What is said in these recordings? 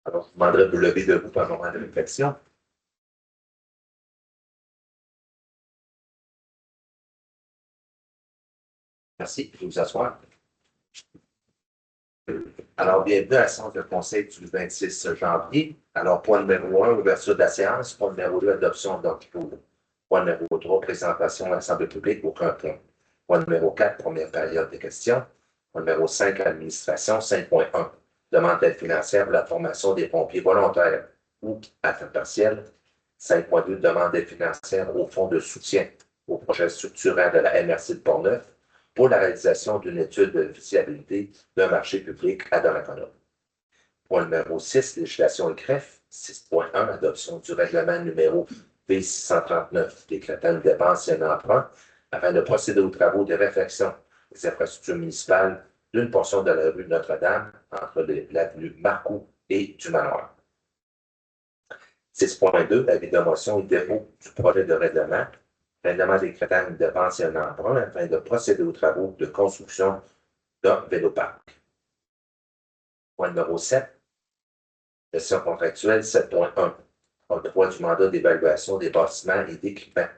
Alors, je vous demanderai de vous lever debout pour un moment de réflexion. Merci, je vais vous asseoir. Alors, bienvenue à la séance de conseil du 26 janvier. Alors, point numéro 1, ouverture de la séance. Point numéro 2, adoption d'ordre. Point numéro 3, présentation à l'Assemblée publique, aucun point. Point numéro 4, première période des questions. Point numéro 5, administration. 5.1, demande d'aide financière pour la formation des pompiers volontaires ou à temps partiel. 5.2, demande d'aide financière au fonds de soutien au projet structurant de la MRC de Portneuf pour la réalisation d'une étude de viabilité d'un marché public à Donnacona. Point numéro 6, législation et CREF. 6.1, adoption du règlement numéro V639 décrétant une dépense et un emprunt afin de procéder aux travaux de réfection des infrastructures municipales d'une portion de la rue Notre-Dame entre l'avenue Marcoux et du Manoir. 6.2, avis de motion et dépôt du projet de règlement décrétant une dépense et un emprunt afin de procéder aux travaux de construction d'un véloparc. Point numéro 7, gestion contractuelle 7.1, octroi du mandat d'évaluation des bâtiments et d'équipements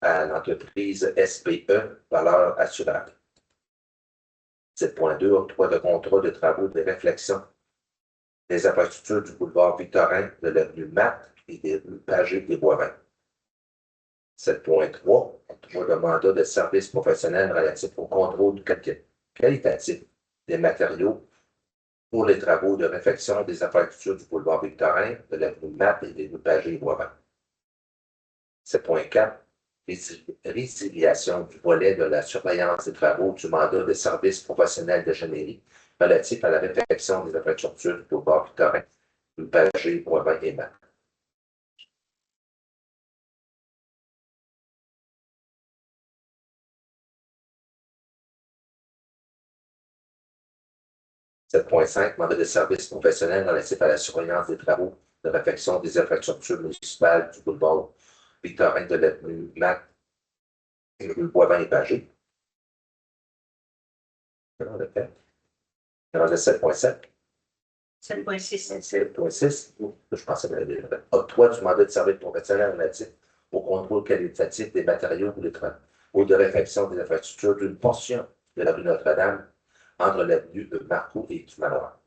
à l'entreprise SPE, valeur assurable. 7.2, octroi de contrat de travaux de réflexion des infrastructures du boulevard Victorin, de l'avenue Matte et des rues Pagé et Boivin. 7.3, octroi de mandat de service professionnel relatif au contrôle qualitatif des matériaux pour les travaux de réfection des infrastructures du boulevard Victorin, de l'avenue Matte et des rues Pagé et Boivin. 7.4, résiliation du volet de la surveillance des travaux du mandat de service professionnel d'ingénierie relatif à la réfection des infrastructures du boulevard Victorin, rue Pagé, Boivin et Matte. 7.5, mandat de service professionnel relatif à la surveillance des travaux de réfection des infrastructures municipales du boulevard Victorin, de l'avenue Matte et rue Boivin et Pagé. On a fait. On a 7.7. 7.6. 7.6. Je pensais que j'avais fait. Octroi du mandat de service professionnel relatif au contrôle qualitatif des matériaux ou de réfection des infrastructures d'une portion de la rue Notre-Dame entre l'avenue Marcoux et du Manoir.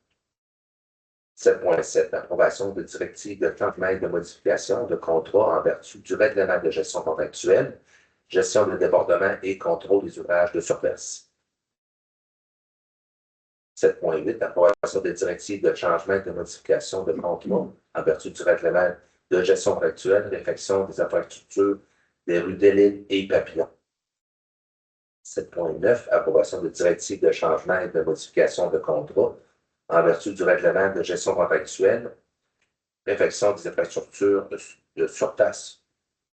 7.7. Approbation de directives de changement et de modification de contrat en vertu du règlement de gestion contractuelle, gestion des débordements et contrôle des ouvrages de surface. 7.8. Approbation des directives de changement et de modification de contrat en vertu du règlement de gestion contractuelle, réfection des infrastructures des rues Delisle et Papillon. 7.9. Approbation de directives de changement et de modification de contrat en vertu du règlement de gestion contractuelle, réfection des infrastructures de surface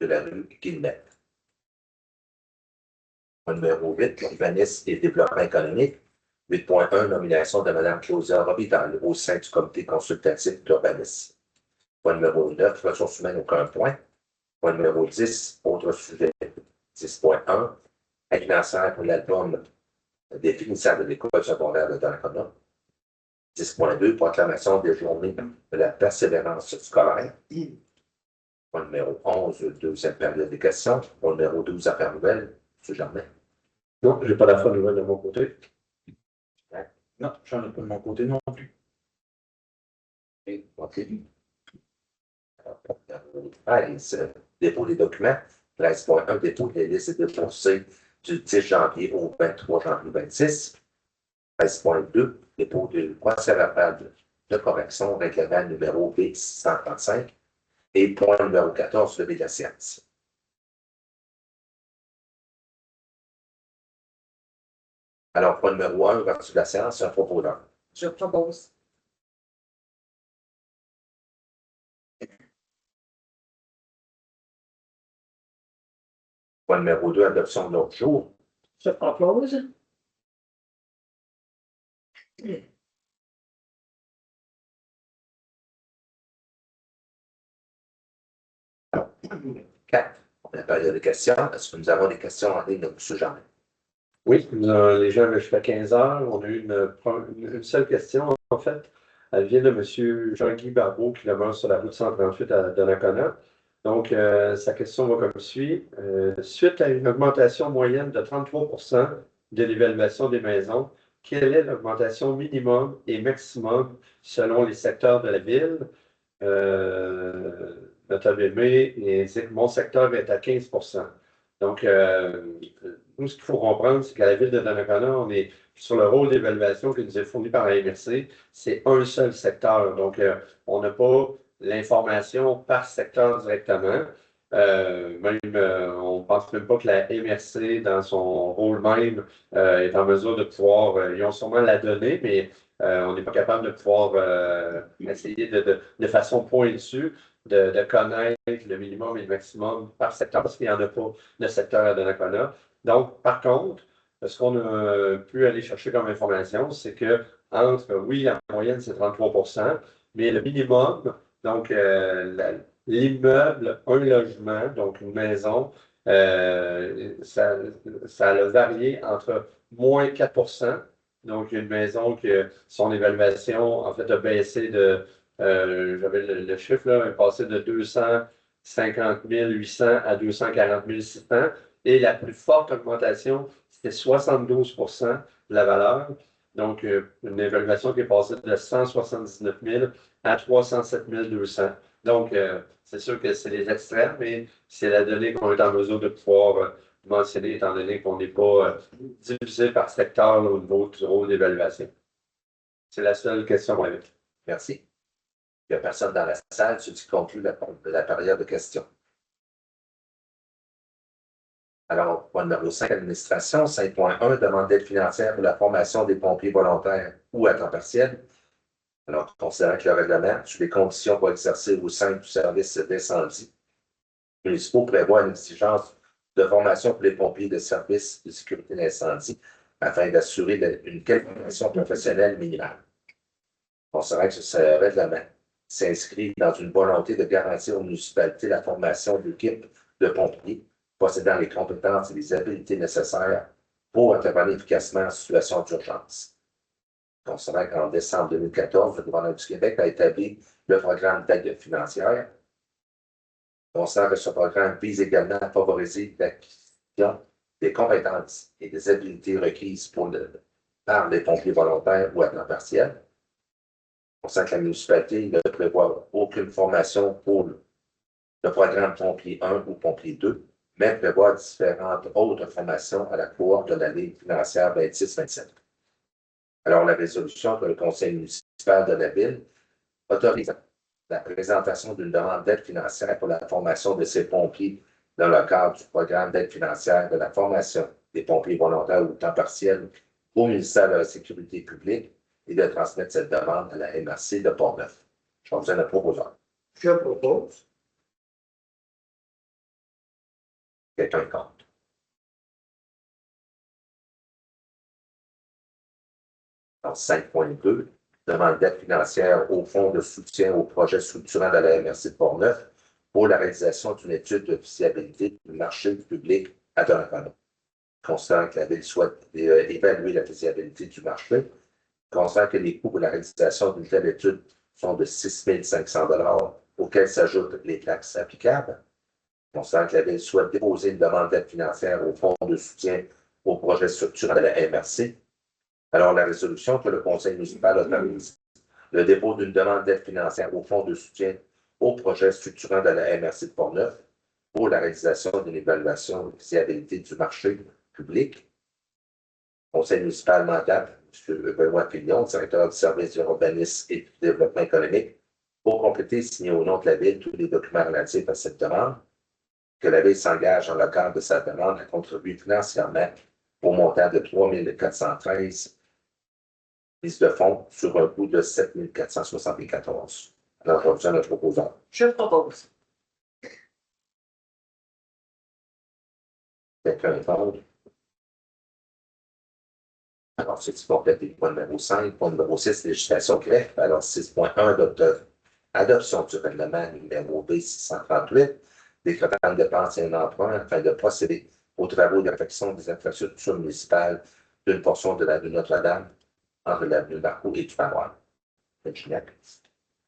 de la rue Guillemette. Numéro 8, urbanisme et développement économique. 8.1, nomination de Mme Claudia Robitaille au sein du comité consultatif d'urbanisme. Point numéro 9, ressources humaines, aucun point. Point numéro 10, autre sujet. 10.1, aide financière pour l'album définissant de l'école secondaire de Donnacona. 10.2, proclamation des journées de la persévérance scolaire. Point numéro 11, deuxième période des questions. Point numéro 12, affaires nouvelles. M. Germain. Non, je n'ai pas d'affaires nouvelles de mon côté. Ouais. Non, j'en ai pas de mon côté non plus. OK. Alors, 13, dépôt des documents. 13.1, dépôt des listes déposées du 10 janvier au 23 janvier 26. 13.2, dépôt du procès-verbal de correction, règlement numéro B635. Et point numéro 14, levé de la séance. Alors, point numéro 1, ouverture de la séance, un propos d'ordre. Je propose. Point numéro 2, adoption de l'autre jour. Je propose. Quatre, la période de questions. Est-ce que nous avons des questions en ligne de M. Germain? Oui, les gens jusqu'à 15 heures. On a eu une seule question, en fait. Elle vient de M. Jean-Guy Barbeau, qui demeure sur la route 138 à Donnacona. Donc, sa question va comme suit. Suite à une augmentation moyenne de 33% de l'évaluation des maisons, quelle est l'augmentation minimum et maximum selon les secteurs de la ville? Notable et mon secteur est à 15%. Donc, nous, ce qu'il faut comprendre, c'est qu'à la ville de Donnacona, on est sur le rôle d'évaluation qui nous est fourni par la MRC. C'est un seul secteur. Donc, on n'a pas l'information par secteur directement. On ne pense même pas que la MRC, dans son rôle même, est en mesure de pouvoir, ils ont sûrement la donnée, mais on n'est pas capable de pouvoir essayer de façon pointue de connaître le minimum et le maximum par secteur, parce qu'il n'y en a pas de secteur à Donnacona. Donc, par contre, ce qu'on a pu aller chercher comme information, c'est que oui, la moyenne, c'est 33%, mais le minimum, donc l'immeuble, un logement, donc une maison, ça a varié entre moins 4%. Donc, une maison que son évaluation, en fait, a baissé j'avais le chiffre là, est passé de 250 800 à 240 600. Et la plus forte augmentation, c'était 72% de la valeur. Donc, une évaluation qui est passée de 179 000 à 307 200. Donc, c'est sûr que c'est les extrêmes, mais c'est la donnée qu'on est en mesure de pouvoir mentionner, étant donné qu'on n'est pas divisé par secteur au niveau du rôle d'évaluation. C'est la seule question avec. Merci. Il n'y a personne dans la salle, tu conclus la période de questions. Alors, point numéro 5, administration. 5.1, demande d'aide financière pour la formation des pompiers volontaires ou à temps partiel. Alors, considérant que le règlement sur les conditions pour exercer au sein du service d'incendie municipaux prévoit une exigence de formation pour les pompiers de service de sécurité d'incendie afin d'assurer une qualification professionnelle minimale. Considérant que ce règlement s'inscrit dans une volonté de garantir aux municipalités la formation d'équipes de pompiers possédant les compétences et les habiletés nécessaires pour intervenir efficacement en situation d'urgence. Considérant qu'en décembre 2014, le gouvernement du Québec a établi le programme d'aide financière. Considérant que ce programme vise également à favoriser l'acquisition des compétences et des habiletés requises par les pompiers volontaires ou à temps partiel. On sent que la municipalité ne prévoit aucune formation pour le programme Pompier 1 ou Pompier 2, mais prévoit différentes autres formations à la cohorte de l'année financière 26-27. Alors, la résolution que le Conseil municipal de la Ville autorise la présentation d'une demande d'aide financière pour la formation de ces pompiers dans le cadre du programme d'aide financière de la formation des pompiers volontaires ou temps partiel au ministère de la Sécurité publique et de transmettre cette demande à la MRC de Port-Neuf. Je vais vous en proposer. Je propose. Quelqu'un est contre. Alors, 5.2, demande d'aide financière au fonds de soutien au projet structurant de la MRC de Port-Neuf pour la réalisation d'une étude de fiabilité du marché public à Donnacona. Considérant que la Ville souhaite évaluer la faisabilité du marché, considérant que les coûts pour la réalisation d'une telle étude sont de 6 500 $ auxquels s'ajoutent les taxes applicables. Considérant que la Ville souhaite déposer une demande d'aide financière au fonds de soutien au projet structurant de la MRC. Alors, la résolution que le Conseil municipal autorise le dépôt d'une demande d'aide financière au fonds de soutien au projet structurant de la MRC de Port-Neuf pour la réalisation d'une évaluation de fiabilité du marché public. Conseil municipal mandate M. Benoît Pignon, directeur du service de l'urbanisme et du développement économique, pour compléter et signer au nom de la Ville tous les documents relatifs à cette demande, que la Ville s'engage dans le cadre de sa demande à contribuer financièrement au montant de 3 413 mise de fonds sur un coût de 7 474. Alors, je reviens à notre proposant. Je propose. Quelqu'un est contre? Alors, c'est complété. Point numéro 5. Point numéro 6, législation greffe. Alors, 6.1, adoption du règlement numéro B638, décrétant une dépense et un emprunt afin de procéder aux travaux d'affection des infrastructures municipales d'une portion de l'avenue Notre-Dame entre l'avenue Marcoux et du Manoir.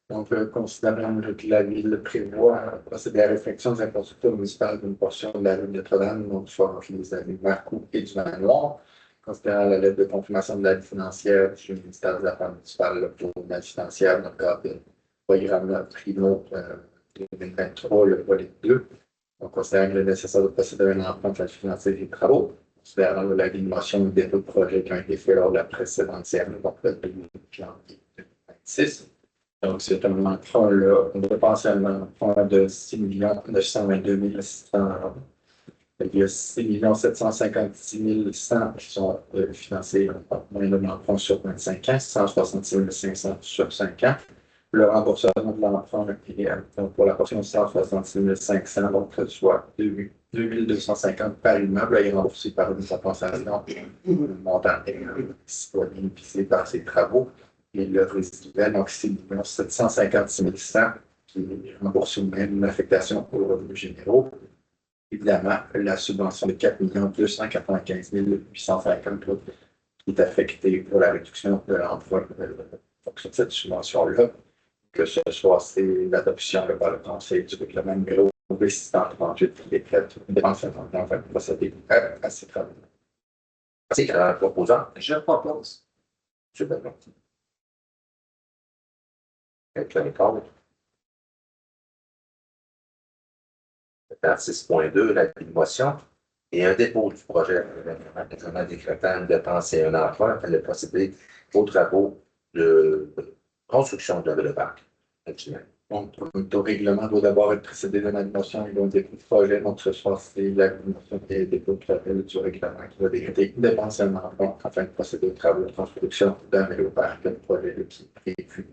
Donc, considérant que la ville prévoit procéder à la réfection des infrastructures municipales d'une portion de la rue Notre-Dame, donc soit entre les avenues Marcoux et du Manoir, considérant la lettre de confirmation de l'aide financière du ministère des Affaires municipales pour l'aide financière dans le cadre du programme Primo 2023, le volet 2. Donc, considérant qu'il est nécessaire de procéder à un emprunt pour financer les travaux, considérant la motion des deux projets qui ont été faits lors de la précédente séance, donc le 2 janvier 2026. Donc, c'est un emprunt, là, on dépense un emprunt de 6 922 600. Il y a 6 756 100 qui sont financés par moyen de l'emprunt sur 25 ans, 166 500 sur 5 ans. Le remboursement de l'emprunt est pour la portion de 166 500, donc soit 2 250 par immeuble, est remboursé par une compensation. Le montant est bénéficié par ces travaux. Et le résiduel, donc 6 756 100 qui est remboursé même une affectation pour les revenus généraux. Évidemment, la subvention de 4 295 850 qui est affectée pour la réduction de l'emploi sur cette subvention-là, que ce soit l'adoption par le Conseil du règlement numéro 638 qui est fait dépenses en fait procéder à ces travaux. Merci, proposant. Je propose. M. Benoît. Quelqu'un contre? 6.2, la motion et un dépôt du projet de décrétant une dépense et un emprunt afin de procéder aux travaux de construction de le parc. Donc, le règlement doit d'abord être précédé d'une admission et d'un dépôt de projet. Donc, ce soir, c'est la commission et le dépôt de projet du règlement qui va décréter une dépense et un emprunt afin de procéder aux travaux de construction d'un le parc, le projet qui est prévu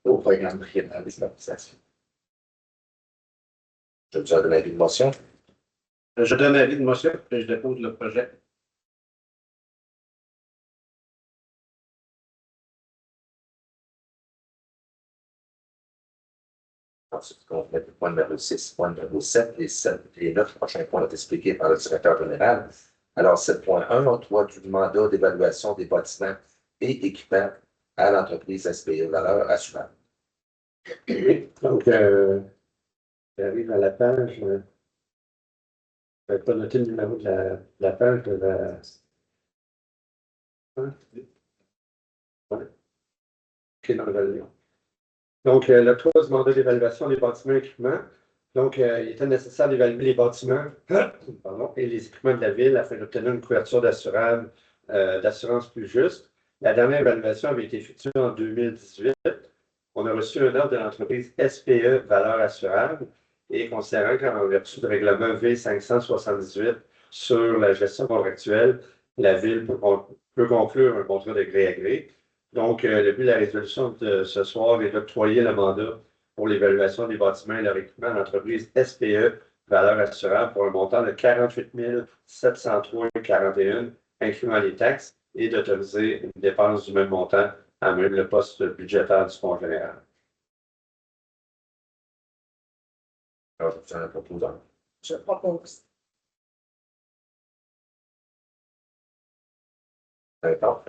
au programme triennal des stabilisations. Je vous donne l'avis de motion. Je donne l'avis de motion et je dépose le projet. Ensuite, on met le point numéro 6, point numéro 7, les 9 prochains points sont expliqués par le directeur général. Alors, 7.1, octroi du mandat d'évaluation des bâtiments et équipements à l'entreprise SPE Valeurs Assurances. Donc, j'arrive à la page. Je n'avais pas noté le numéro de la page de la. Ouais. OK, dans le lion. Donc, le 3 du mandat d'évaluation des bâtiments et équipements. Donc, il était nécessaire d'évaluer les bâtiments et les équipements de la ville afin d'obtenir une couverture d'assurance plus juste. La dernière évaluation avait été effectuée en 2018. On a reçu un ordre de l'entreprise SPE Valeurs Assurables et considérant qu'en vertu du règlement V578 sur la gestion contractuelle, la ville peut conclure un contrat de gré à gré. Donc, le but de la résolution de ce soir est d'octroyer le mandat pour l'évaluation des bâtiments et leur équipement à l'entreprise SPE Valeurs Assurables pour un montant de 48 703,41, incluant les taxes, et d'autoriser une dépense du même montant à même le poste budgétaire du fonds général. Alors, je vous donne un proposant. Je propose. D'accord.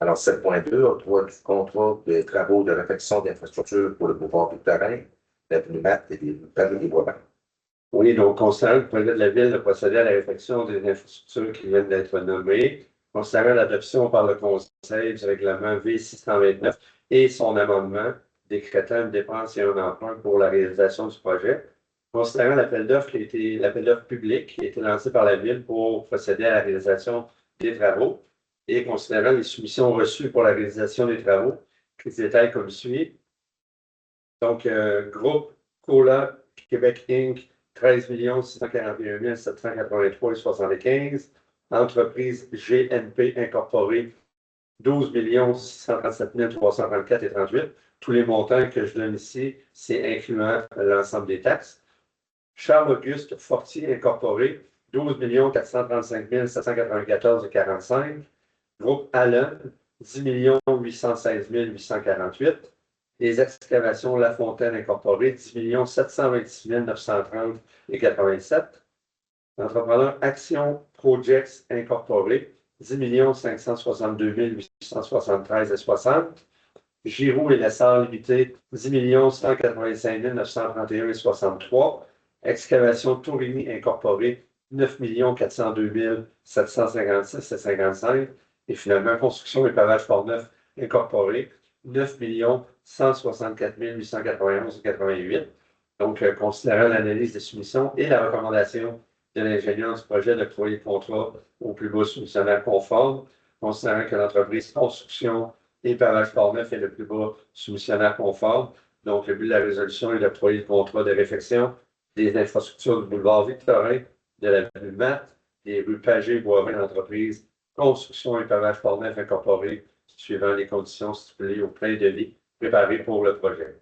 Alors, 7.2, octroi du contrat de travaux de réfection d'infrastructures pour le boulevard Victorin, l'avenue Matt et les Paris des Bois-Blancs. Oui, donc, concernant le projet de la Ville de procéder à la réfection des infrastructures qui viennent d'être nommées, concernant l'adoption par le Conseil du règlement V629 et son amendement décrétant une dépense et un emprunt pour la réalisation du projet, considérant l'appel d'offres public qui a été lancé par la Ville pour procéder à la réalisation des travaux et considérant les soumissions reçues pour la réalisation des travaux, qui se détaillent comme suit. Donc, groupe Cola Québec Inc., 13 641 783,75. Entreprise GNP Incorporée, 12 637 334,38. Tous les montants que je donne ici, c'est incluant l'ensemble des taxes. Charles-Auguste Fortier Incorporé, 12 435 794,45. Groupe Allen, 10 816 848. Les excavations La Fontaine Incorporée, 10 726 930,87. L'entrepreneur Action Projects Incorporé, 10 562 873,60. Giroux et Lessard Limité, 10 185 931,63. Excavation Tourigny Incorporée, 9 402 756,55. Et finalement, Construction et Pavage Portneuf Incorporé, 9 164 891,88. Donc, considérant l'analyse des soumissions et la recommandation de l'ingénieur du projet d'octroyer le contrat au plus bas soumissionnaire conforme, considérant que l'entreprise Construction et Pavage Portneuf est le plus bas soumissionnaire conforme. Donc, le but de la résolution est d'octroyer le contrat de réfection des infrastructures du boulevard Victorin, de l'avenue Matte, des rues Pagé et Boivin d'entreprise Construction et Pavage Portneuf Incorporé, suivant les conditions stipulées au plein de vie préparé pour le projet.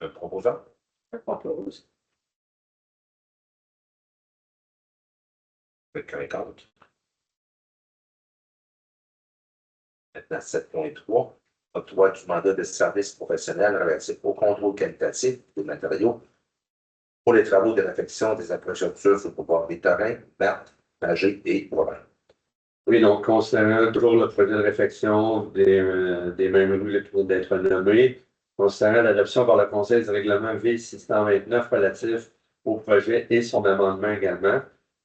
Un proposant? Je propose. Quelqu'un contre? Maintenant, 7.3. Octroi du mandat de service professionnel relatif au contrôle qualitatif des matériaux pour les travaux de réfection des infrastructures sur le boulevard Victorin, Matte, Pagé et Boivin. Oui, donc, concernant toujours le projet de réfection des mêmes rues qui viennent d'être nommées, concernant l'adoption par le Conseil du règlement V629 relatif au projet et son amendement également,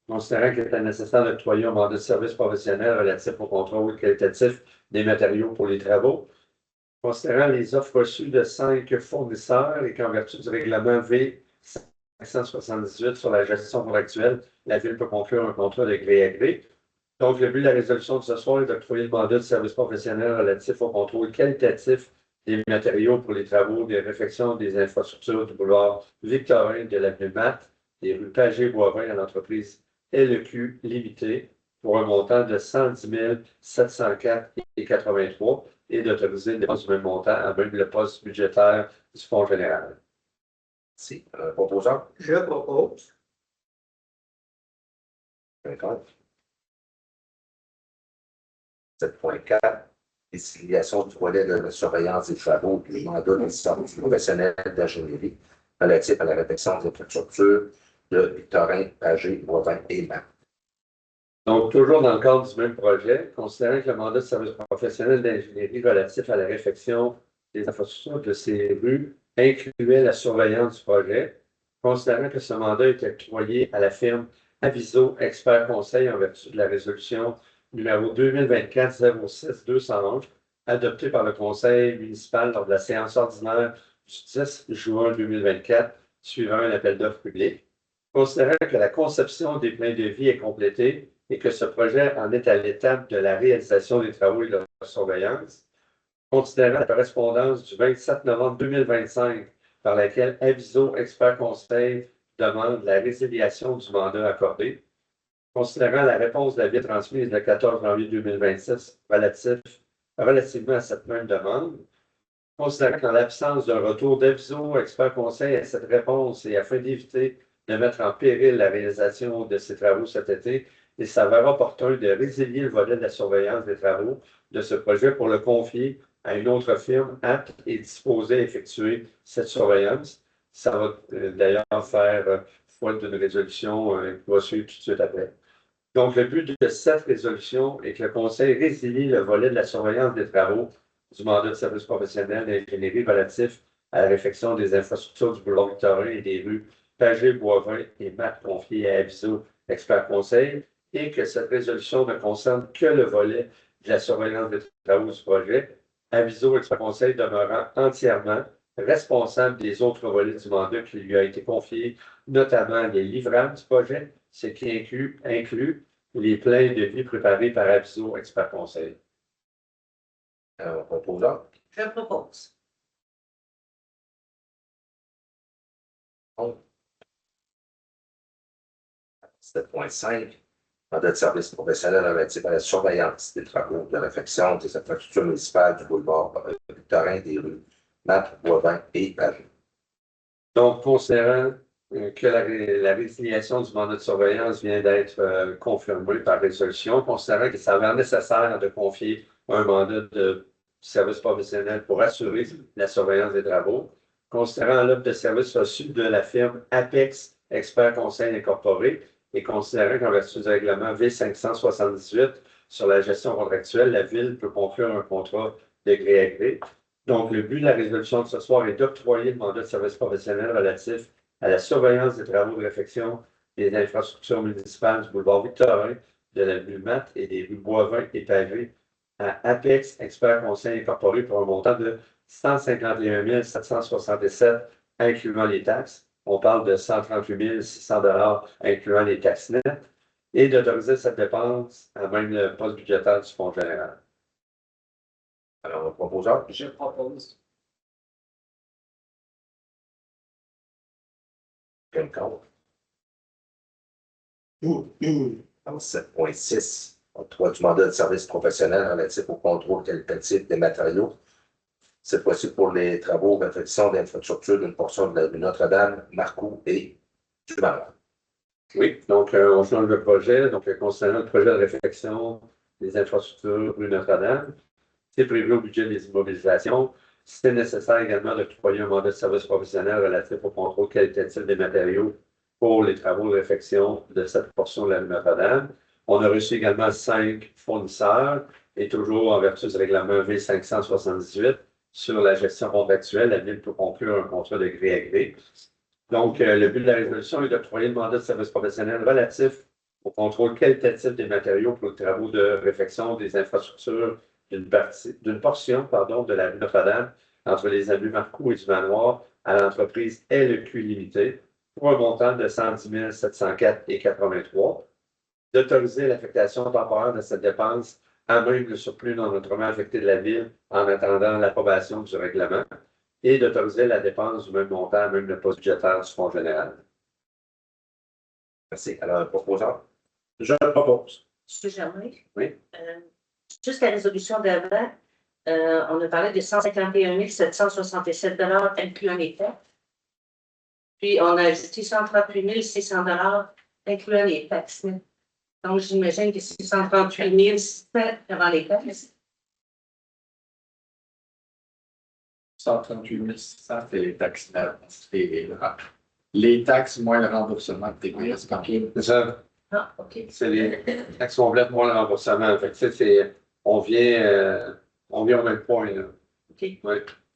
considérant qu'il était nécessaire d'octroyer un mandat de service professionnel relatif au contrôle qualitatif des matériaux pour les travaux, considérant les offres reçues de 5 fournisseurs et qu'en vertu du règlement V578 sur la gestion contractuelle, la Ville peut conclure un contrat de gré à gré. Donc, le but de la résolution de ce soir est d'octroyer le mandat de service professionnel relatif au contrôle qualitatif des matériaux pour les travaux de réfection des infrastructures du boulevard Victorin, de l'avenue Matte, des rues Pagé et Boivin à l'entreprise LEQ Limité pour un montant de 110 704,83 et d'autoriser les dépenses du même montant à même le poste budgétaire du Fonds général. Merci. Un proposant? Je propose. Quelqu'un contre? 7.4. Désignation du volet de la surveillance des travaux du mandat de service professionnel d'ingénierie relatif à la réfection des infrastructures de Victorin, Pagé, Boivin et Matte. Donc, toujours dans le cadre du même projet, considérant que le mandat de service professionnel d'ingénierie relatif à la réfection des infrastructures de ces rues incluait la surveillance du projet, considérant que ce mandat était octroyé à la firme Aviso Expert Conseil en vertu de la résolution numéro 2024-06-211, adoptée par le Conseil municipal lors de la séance ordinaire du 10 juin 2024, suivant un appel d'offres public. Considérant que la conception des plans de vie est complétée et que ce projet en est à l'étape de la réalisation des travaux et de la surveillance, considérant la correspondance du 27 novembre 2025 par laquelle Aviso Expert Conseil demande la résiliation du mandat accordé, considérant la réponse de la Ville transmise le 14 janvier 2026 relativement à cette même demande, considérant qu'en l'absence d'un retour d'Aviso Expert Conseil à cette réponse et afin d'éviter de mettre en péril la réalisation de ces travaux cet été, il s'avère opportun de résilier le volet de la surveillance des travaux de ce projet pour le confier à une autre firme apte et disposée à effectuer cette surveillance. Ça va d'ailleurs faire foi d'une résolution qui va suivre tout de suite après. Donc, le but de cette résolution est que le Conseil résilie le volet de la surveillance des travaux du mandat de service professionnel d'ingénierie relatif à la réfection des infrastructures du boulevard Victorin et des rues Pagé, Boivin et Matte confiées à Aviso Expert Conseil, et que cette résolution ne concerne que le volet de la surveillance des travaux du projet, Aviso Expert Conseil demeurant entièrement responsable des autres volets du mandat qui lui a été confié, notamment les livrables du projet, ce qui inclut les plans de vie préparés par Aviso Expert Conseil. Un proposant? Je propose. 7.5. Mandat de service professionnel relatif à la surveillance des travaux de réfection des infrastructures municipales du boulevard Victorin, des rues Matte, Boivin et Pagé. Donc, considérant que la résiliation du mandat de surveillance vient d'être confirmée par résolution, considérant qu'il s'avère nécessaire de confier un mandat de service professionnel pour assurer la surveillance des travaux, considérant l'offre de service reçue de la firme Apex Expert Conseil Incorporé et considérant qu'en vertu du règlement V578 sur la gestion contractuelle, la Ville peut conclure un contrat de gré à gré. Donc, le but de la résolution de ce soir est d'octroyer le mandat de service professionnel relatif à la surveillance des travaux de réfection des infrastructures municipales du boulevard Victorin, de l'avenue Matte et des rues Boivin et Pavé à Apex Expert Conseil Incorporé pour un montant de 151 767, incluant les taxes. On parle de 138 600 incluant les taxes nettes, et d'autoriser cette dépense à même le poste budgétaire du Fonds général. Alors, le proposeur, Je propose. quel compte? 7.6, octroi du mandat de service professionnel relatif au contrôle qualitatif des matériaux. Cette fois-ci pour les travaux de réfection d'infrastructure d'une portion de la rue Notre-Dame, Marcoux et du Manoir. Oui, donc on change le projet. Donc, concernant le projet de réfection des infrastructures rue Notre-Dame, c'est prévu au budget des immobilisations. C'est nécessaire également d'octroyer un mandat de service professionnel relatif au contrôle qualitatif des matériaux pour les travaux de réfection de cette portion de la rue Notre-Dame. On a reçu également 5 fournisseurs et toujours en vertu du règlement V578 sur la gestion contractuelle, la Ville peut conclure un contrat de gré à gré. Donc, le but de la résolution est d'octroyer le mandat de service professionnel relatif au contrôle qualitatif des matériaux pour les travaux de réfection des infrastructures d'une portion de la rue Notre-Dame entre les avenues Marcoux et du Manoir à l'entreprise LEQ Limitée pour un montant de 110 704,83, d'autoriser l'affectation temporaire de cette dépense à même le surplus non autrement affecté de la Ville en attendant l'approbation du règlement et d'autoriser la dépense du même montant à même le poste budgétaire du Fonds général. Merci. Alors, le proposeur, Je propose. M. Germain? Oui. Juste la résolution d'avant, on a parlé de 151 767 incluant les taxes. Puis, on a ajouté 138 600 incluant les taxes. Donc, j'imagine que c'est 138 600 avant les taxes. 138 600, c'est les taxes nettes. Les taxes moins le remboursement de TPS. C'est ça. Ah, OK. C'est les taxes complètes moins le remboursement. Fait que, on vient au même point. Là. OK. Oui.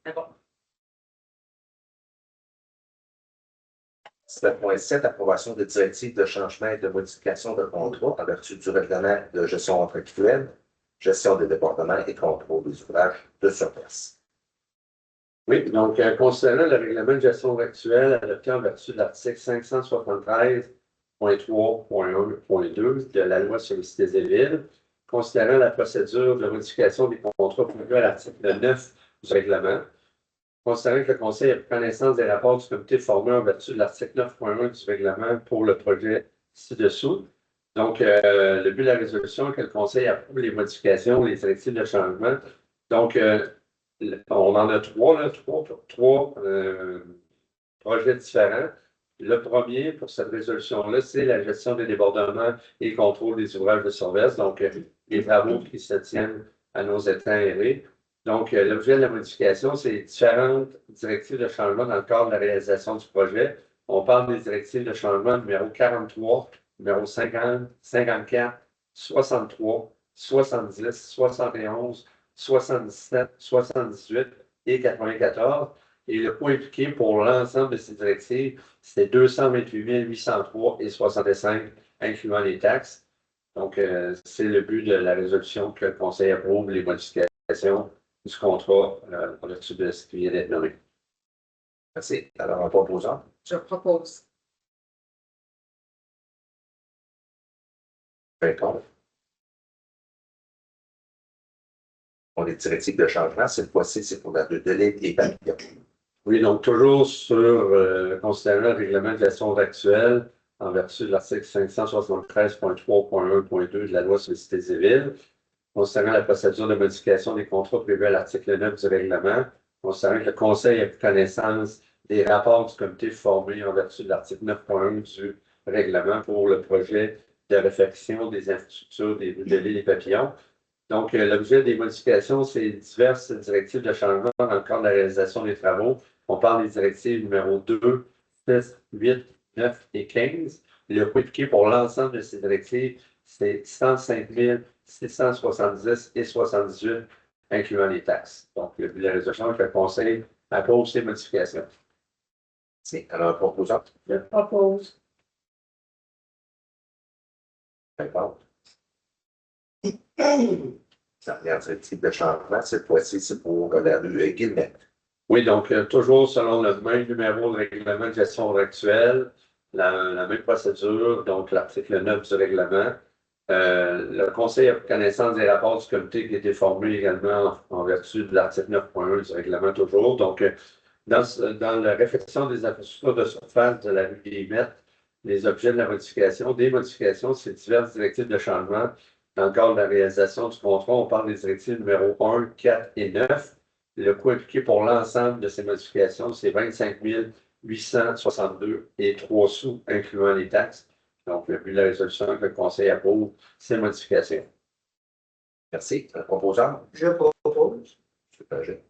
D'accord. 7.7, approbation de directives de changement et de modification de contrat en vertu du règlement de gestion contractuelle, gestion des départements et contrôle des ouvrages de surface. Oui, donc, considérant le règlement de gestion actuel adopté en vertu de l'article 573.3.1.2 de la loi sur les cités et villes, considérant la procédure de modification des contrats prévue à l'article 9 du règlement, considérant que le Conseil a pris connaissance des rapports du comité formé en vertu de l'article 9.1 du règlement pour le projet ci-dessous. Donc, le but de la résolution est que le Conseil approuve les modifications, les directives de changement. Donc, on en a trois projets différents. Le premier pour cette résolution-là, c'est la gestion des débordements et le contrôle des ouvrages de surveillance, donc les travaux qui se tiennent à nos étangs aérés. Donc, l'objet de la modification, c'est différentes directives de changement dans le cadre de la réalisation du projet. On parle des directives de changement numéro 43, numéro 50, 54, 63, 70, 71, 77, 78 et 94. Et le coût impliqué pour l'ensemble de ces directives, c'est 228 803 et 65, incluant les taxes. Donc, c'est le but de la résolution que le Conseil approuve les modifications du contrat au-dessus de ce qui vient d'être nommé. Merci. Alors, un proposant, Je propose. un compte. Pour les directives de changement, cette fois-ci, c'est pour la délai des papillons. Oui, donc toujours sur considérant le règlement de gestion actuelle en vertu de l'article 573.3.1.2 de la loi sur les cités et villes, concernant la procédure de modification des contrats prévus à l'article 9 du règlement, concernant que le Conseil a pris connaissance des rapports du comité formé en vertu de l'article 9.1 du règlement pour le projet de réfection des infrastructures des rues de l'île des Papillons. Donc, l'objet des modifications, c'est diverses directives de changement dans le cadre de la réalisation des travaux. On parle des directives numéro 2, 6, 8, 9 et 15. Le coût impliqué pour l'ensemble de ces directives, c'est 105 670 et 78, incluant les taxes. Donc, le but de la résolution est que le Conseil approuve ces modifications. Merci. Alors, proposant. Je propose. D'accord. Dernière directive de changement, cette fois-ci, c'est pour la rue Guillemette. Oui, donc, toujours selon le même numéro de règlement de gestion actuel, la même procédure, donc l'article 9 du règlement. Le Conseil a pris connaissance des rapports du comité qui a été formé également en vertu de l'article 9.1 du règlement toujours. Donc, dans la réflexion des infrastructures de surface de la rue Guillemette, les objets de la modification, des modifications, c'est diverses directives de changement. Dans le cadre de la réalisation du contrat, on parle des directives numéro 1, 4 et 9. Le coût impliqué pour l'ensemble de ces modifications, c'est 25 862 et 3 sous, incluant les taxes. Donc, le but de la résolution est que le Conseil approuve ces modifications. Merci. Un proposant. Je propose. M. Paget.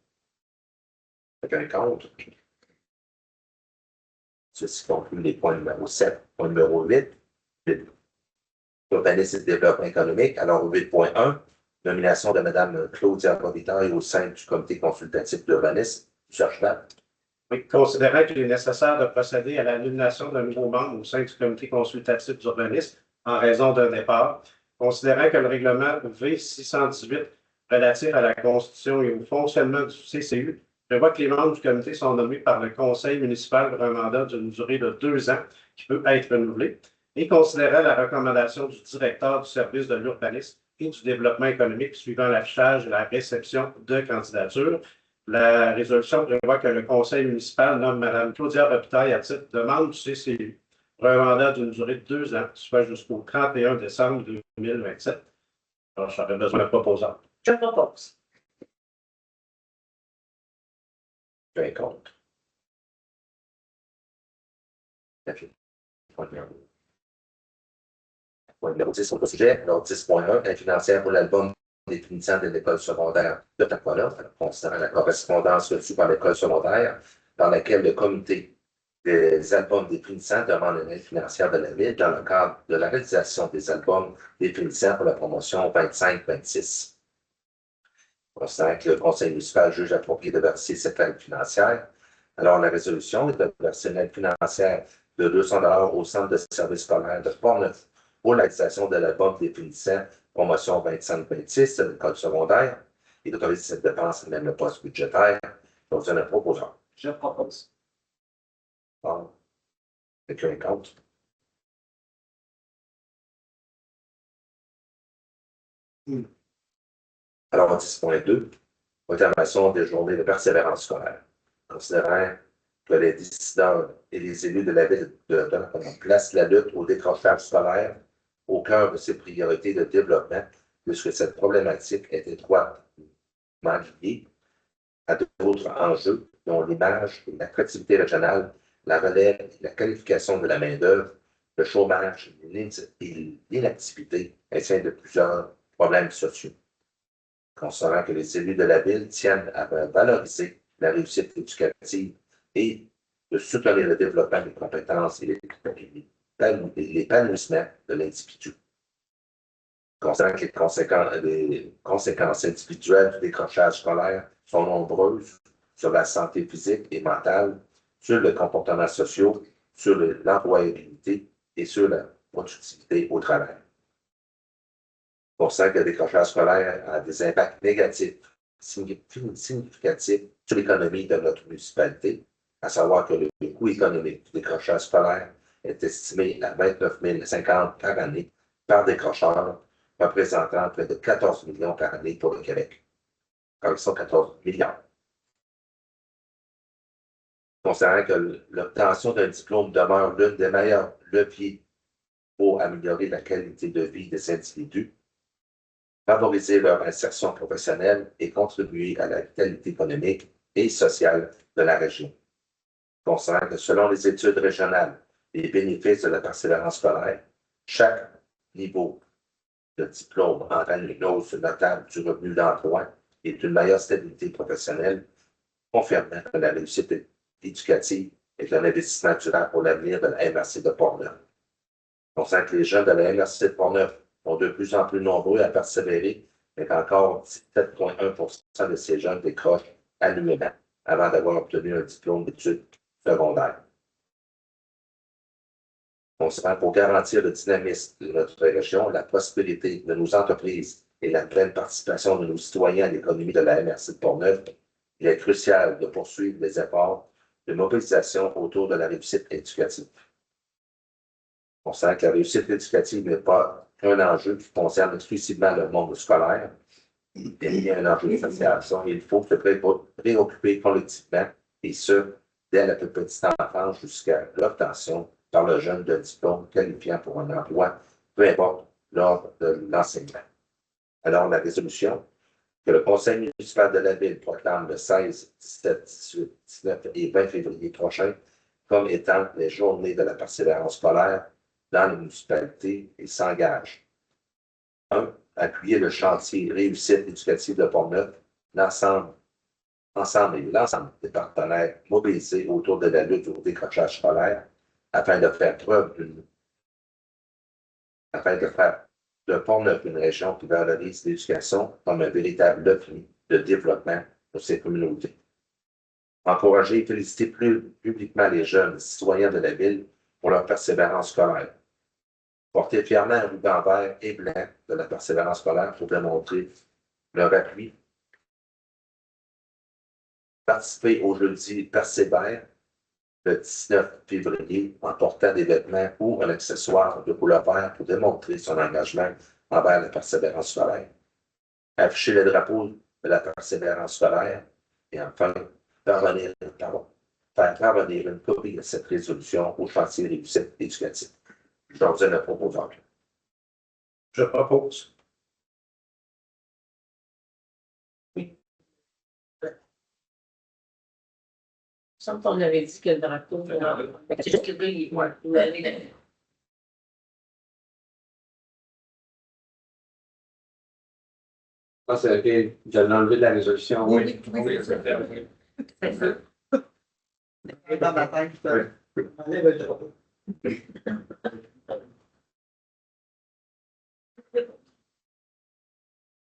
Quelqu'un contre? Ceci conclut les points numéro 7. Point numéro 8. Urbanisme et développement économique. Alors, 8.1, nomination de Mme Claudia Robitaille au sein du comité consultatif d'urbanisme. Oui, considérant qu'il est nécessaire de procéder à la nomination d'un nouveau membre au sein du comité consultatif d'urbanisme en raison d'un départ, considérant que le règlement V618 relatif à la constitution et au fonctionnement du CCU prévoit que les membres du comité sont nommés par le conseil municipal pour un mandat d'une durée de 2 ans qui peut être renouvelé, et considérant la recommandation du directeur du service de l'urbanisme et du développement économique suivant l'affichage et la réception de candidatures, la résolution prévoit que le conseil municipal nomme Mme Claudia Robitaille à titre de membre du CCU pour un mandat d'une durée de 2 ans, soit jusqu'au 31 décembre 2027. Alors, j'aurais besoin de proposants. Je propose. Quelqu'un contre? Point numéro 10, autre sujet. Alors, 10.1, aide financière pour l'album définissant de l'école secondaire de Taquana, considérant la correspondance reçue par l'école secondaire, dans laquelle le comité des albums définissants demande une aide financière de la Ville dans le cadre de la réalisation des albums définissants pour la promotion 25-26. Considérant que le conseil municipal juge approprié de verser cette aide financière, alors la résolution est de verser une aide financière de 200 $ au centre de services scolaires de Port-Neuf pour la réalisation de l'album définissant promotion 25-26 de l'école secondaire et d'autoriser cette dépense même le poste budgétaire. Donc, c'est un proposant. Je propose. Bon. Quelqu'un contre? Alors, 10.2, proclamation des journées de persévérance scolaire. Considérant que les décideurs et les élus de la ville de placent la lutte au décrochage scolaire au cœur de ses priorités de développement, puisque cette problématique est étroitement liée à d'autres enjeux, dont l'image et l'attractivité régionale, la relève et la qualification de la main-d'œuvre, le chômage et l'inactivité, ainsi de plusieurs problèmes sociaux. Considérant que les élus de la ville tiennent à valoriser la réussite éducative et de soutenir le développement des compétences et l'épanouissement de l'individu. Considérant que les conséquences individuelles du décrochage scolaire sont nombreuses sur la santé physique et mentale, sur le comportement social, sur l'employabilité et sur la productivité au travail. Considérant que le décrochage scolaire a des impacts négatifs significatifs sur l'économie de notre municipalité, à savoir que le coût économique du décrochage scolaire est estimé à 29 050 par année par décrocheur, représentant près de 14 millions par année pour le Québec. Avec 114 milliards. Considérant que l'obtention d'un diplôme demeure l'un des meilleurs leviers pour améliorer la qualité de vie des individus, favoriser leur insertion professionnelle et contribuer à la vitalité économique et sociale de la région. Considérant que selon les études régionales, les bénéfices de la persévérance scolaire, chaque niveau de diplôme entraîne une hausse notable du revenu d'emploi et d'une meilleure stabilité professionnelle, confirmant que la réussite éducative est un investissement durable pour l'avenir de la MRC de Port-Neuf. Considérant que les jeunes de la MRC de Port-Neuf sont de plus en plus nombreux à persévérer, mais qu'encore 17,1% de ces jeunes décrochent annuellement avant d'avoir obtenu un diplôme d'études secondaires. Considérant pour garantir le dynamisme de notre région, la prospérité de nos entreprises et la pleine participation de nos citoyens à l'économie de la MRC de Portneuf, il est crucial de poursuivre les efforts de mobilisation autour de la réussite éducative. On sait que la réussite éducative n'est pas un enjeu qui concerne exclusivement le monde scolaire, il y a un enjeu de social. Il faut se préoccuper collectivement, et ce, dès la toute petite enfance jusqu'à l'obtention par le jeune de diplôme qualifiant pour un emploi, peu importe l'ordre de l'enseignement. Alors, la résolution que le Conseil municipal de la Ville proclame le 16, 17, 18, 19 et 20 février prochain comme étant les journées de la persévérance scolaire dans les municipalités et s'engage. 1. Appuyer le chantier réussite éducative de Portneuf, l'ensemble des partenaires mobilisés autour de la lutte au décrochage scolaire afin de faire de Portneuf une région qui valorise l'éducation comme un véritable levier de développement de ses communautés. Encourager et féliciter publiquement les jeunes citoyens de la ville pour leur persévérance scolaire. Porter fièrement un ruban vert et blanc de la persévérance scolaire pour démontrer leur appui. Participer au jeudi Persévère le 19 février en portant des vêtements ou un accessoire de couleur verte pour démontrer son engagement envers la persévérance scolaire. Afficher le drapeau de la persévérance scolaire et enfin faire parvenir une copie de cette résolution au chantier réussite éducative. Je leur donne le proposant. Je propose. Il me semble qu'on avait dit que le drapeau. C'est juste que là, il avait. Ah, c'est OK. Je l'ai enlevé de la résolution. Oui. C'est ça. Dans ma tête, enlève le drapeau.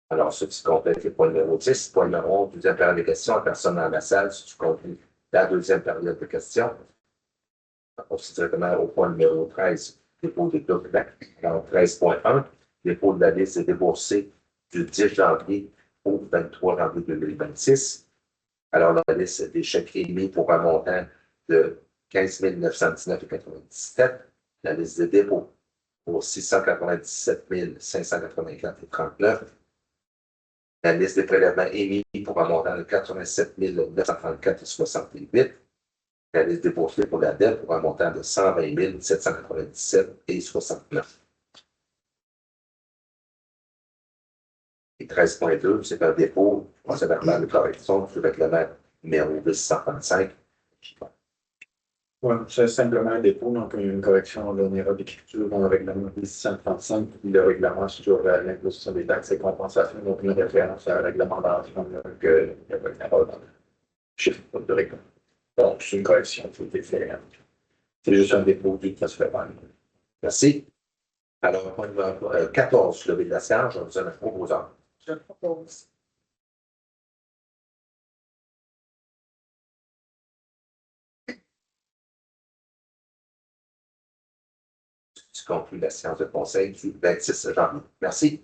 Alors, ceci complète le point numéro 10. Point numéro 11, deuxième période de questions à personne dans la salle. Si tu conclus la deuxième période de questions, on passe directement au point numéro 13, dépôt des documents. Alors, 13.1, dépôt de la liste des déboursés du 10 janvier au 23 janvier 2026. Alors, la liste des chèques émis pour un montant de 15 919,97. La liste des dépôts pour 697 584,39. La liste des prélèvements émis pour un montant de 87 934,68. La liste déboursée pour la dette pour un montant de 120 797,69. Et 13.2, c'est un dépôt procès-verbal de correction sur le règlement numéro 235. Oui, c'est simplement un dépôt, donc une correction de l'erreur d'écriture dans le règlement 1635, puis le règlement sur l'imposition des taxes et compensations, donc une référence à la réglementation qu'il y avait une erreur dans le chiffre de règlement. Donc, c'est une correction qui a été faite. C'est juste un dépôt du procès-verbal. Merci. Alors, point numéro 14, levé de la séance, je vous donne un proposant. Je propose. Tu conclus la séance de conseil du 26 janvier. Merci.